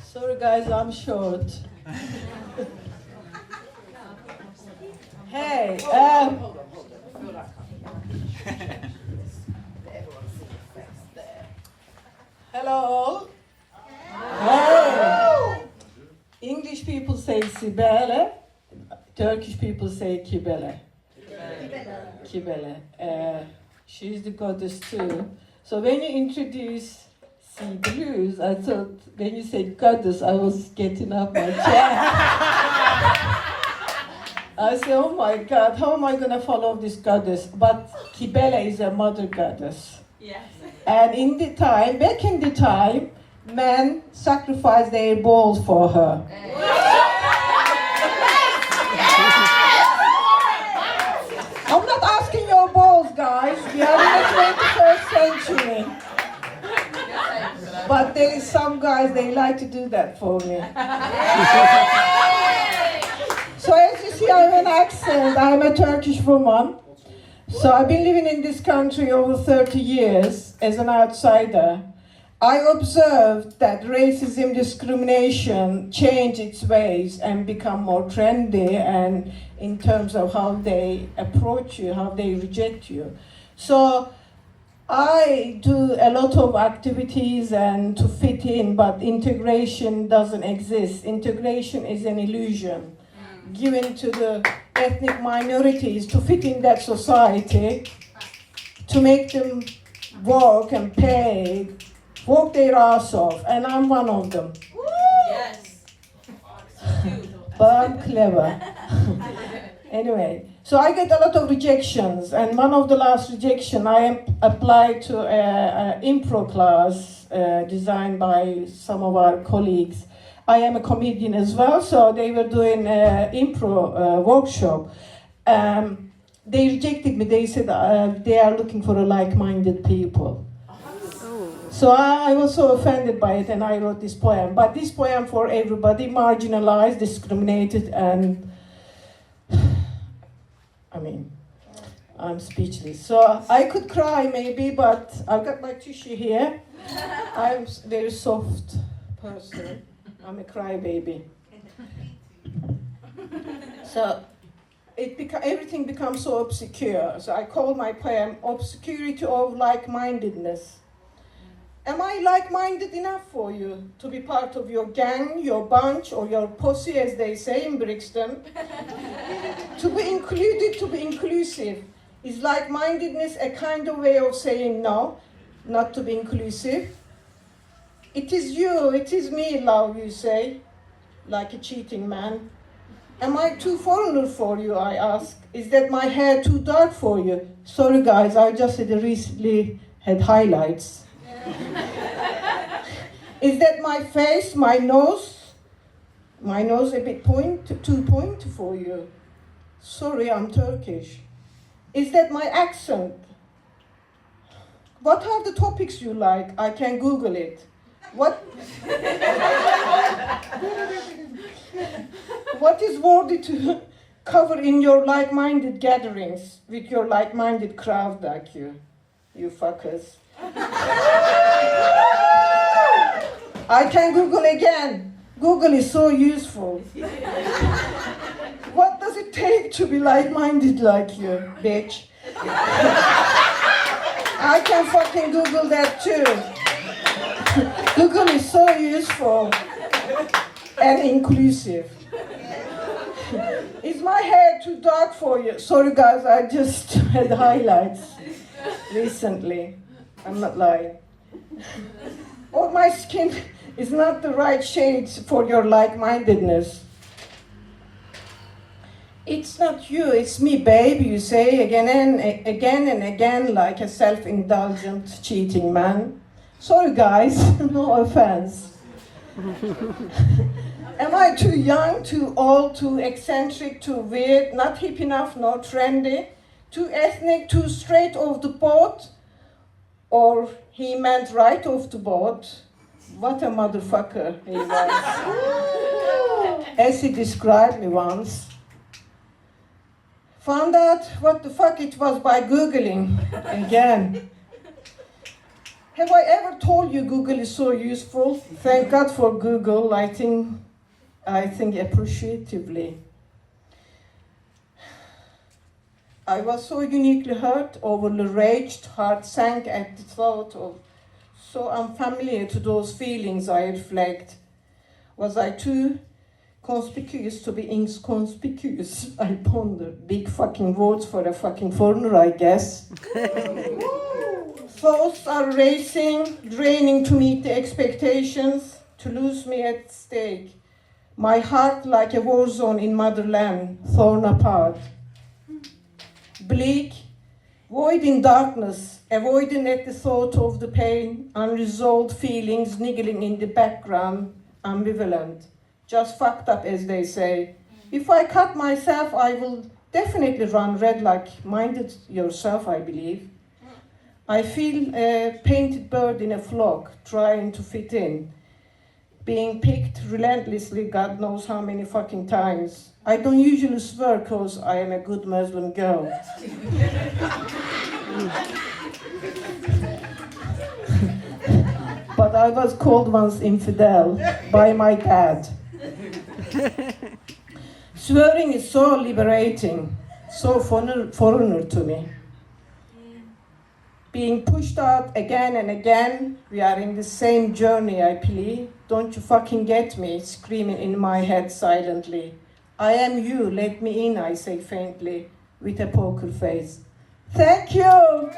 Sorry guys, I'm short. Hey, hello. Hey. English people say Sibele, Turkish people say Kibele. Kibele. She's the goddess too. So when you introduce Sea Blues, I thought when you said goddess, I was getting up my chair. I said, oh my God, how am I going to follow this goddess? But Kibele is a mother goddess. Yes. And in the time, back in the time, men sacrificed their balls for her. I'm not asking your balls, guys. We are in the 21st century. But there is some guys, they like to do that for me. So as you see, I have an accent. I'm a Turkish woman. So I've been living in this country over 30 years as an outsider. I observed that racism, discrimination change its ways and become more trendy and in terms of how they approach you, how they reject you. So I do a lot of activities and to fit in, but integration doesn't exist. Integration is an illusion given to the ethnic minorities to fit in that society, to make them work and pay, work their ass off, and I'm one of them. Yes. But I'm clever. Anyway, so I get a lot of rejections, and one of the last rejection I applied to an improv class designed by some of our colleagues. I am a comedian as well, so they were doing an improv workshop. They rejected me. They said they are looking for a like-minded people. So I was so offended by it, and I wrote this poem. But this poem for everybody, marginalized, discriminated, and I mean, I'm speechless. So I could cry maybe, but I've got my tissue here. I'm a very soft person. I'm a crybaby. So everything becomes so obscure. So I call my poem Obscurity of Like-Mindedness. Am I like-minded enough for you to be part of your gang, your bunch, or your posse, as they say in Brixton? To be included, to be inclusive. Is like-mindedness a kind of way of saying no, not to be inclusive? It is you, it is me, love, you say, like a cheating man. Am I too foreigner for you, I ask? Is that my hair too dark for you? Sorry guys, I just recently had highlights. Is that my face, my nose? My nose a bit too pointy for you? Sorry, I'm Turkish. Is that my accent? What are the topics you like? I can Google it. What is worthy to cover in your like-minded gatherings with your like-minded crowd like you fuckers? I can Google again. Google is so useful. What does it take to be like-minded like you, bitch? I can fucking Google that too. Google is so useful and inclusive. Is my hair too dark for you? Sorry guys, I just had highlights recently. I'm not lying. Or my skin is not the right shade for your like-mindedness. It's not you, it's me, babe, you say again and again like a self-indulgent cheating man. Sorry guys, no offense. Am I too young, too old, too eccentric, too weird, not hip enough, nor trendy, too ethnic, too straight off the boat? Or he meant right off the boat? What a motherfucker he was. As he described me once. Found out what the fuck it was by Googling again. Have I ever told you Google is so useful? Thank God for Google, I think appreciatively. I was so uniquely hurt, overly raged, heart sank at the thought of so unfamiliar to those feelings I reflect. Was I too conspicuous to be inconspicuous? I ponder. Big fucking words for a fucking foreigner, I guess. Thoughts are racing, draining to meet the expectations, to lose me at stake. My heart like a war zone in motherland, torn apart. Bleak, void in darkness, avoiding at the thought of the pain, unresolved feelings niggling in the background, ambivalent. Just fucked up, as they say. If I cut myself, I will definitely run red like minded yourself, I believe. I feel a painted bird in a flock, trying to fit in. Being picked relentlessly, God knows how many fucking times. I don't usually swear because I am a good Muslim girl. But I was called once infidel by my dad. Swearing is so liberating, so foreigner to me. Being pushed out again and again, we are in the same journey, I plead. Don't you fucking get me, screaming in my head silently. I am you, let me in, I say faintly, with a poker face. Thank you!